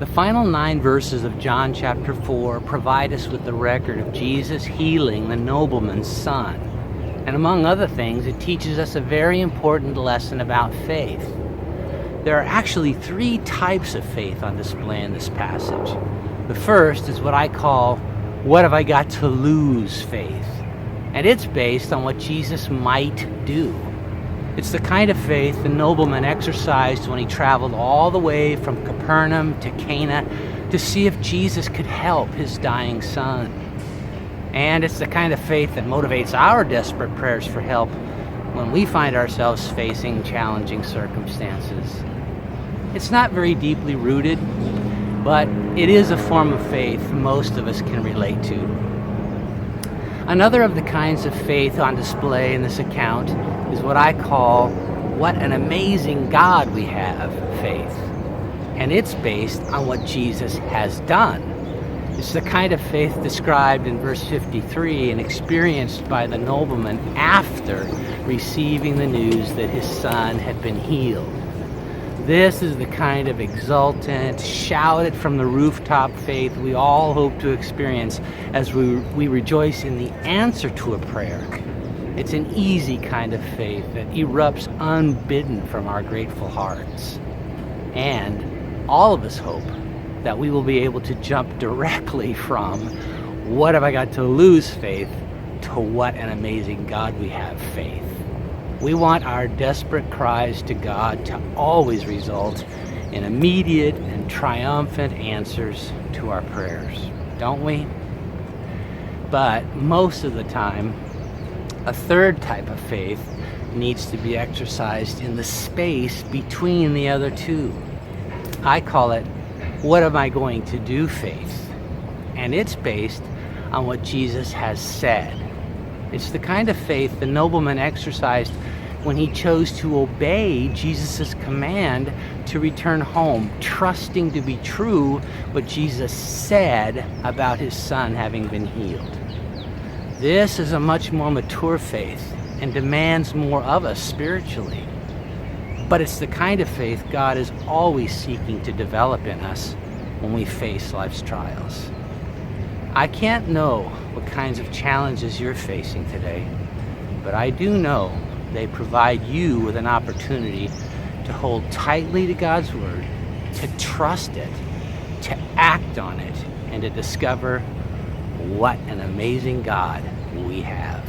The final 9 verses of John chapter 4 provide us with the record of Jesus healing the nobleman's son. And among other things, it teaches us a very important lesson about faith. There are actually 3 types of faith on display in this passage. The first is what I call, what have I got to lose faith? And it's based on what Jesus might do. It's the kind of faith the nobleman exercised when he traveled all the way from Capernaum to Cana to see if Jesus could help his dying son. And it's the kind of faith that motivates our desperate prayers for help when we find ourselves facing challenging circumstances. It's not very deeply rooted, but it is a form of faith most of us can relate to. Another of the kinds of faith on display in this account is what I call, what an amazing God we have, faith. And it's based on what Jesus has done. It's the kind of faith described in verse 53 and experienced by the nobleman after receiving the news that his son had been healed. This is the kind of exultant, shout-it-from-the-rooftop faith we all hope to experience as we rejoice in the answer to a prayer. It's an easy kind of faith that erupts unbidden from our grateful hearts. And all of us hope that we will be able to jump directly from what have I got to lose faith to what an amazing God we have faith. We want our desperate cries to God to always result in immediate and triumphant answers to our prayers, don't we? But most of the time, a third type of faith needs to be exercised in the space between the other two. I call it, what am I going to do faith? And it's based on what Jesus has said. It's the kind of faith the nobleman exercised when he chose to obey Jesus' command to return home, trusting to be true what Jesus said about his son having been healed. This is a much more mature faith and demands more of us spiritually. But it's the kind of faith God is always seeking to develop in us when we face life's trials. I can't know what kinds of challenges you're facing today, but I do know they provide you with an opportunity to hold tightly to God's word, to trust it, to act on it, and to discover what an amazing God we have.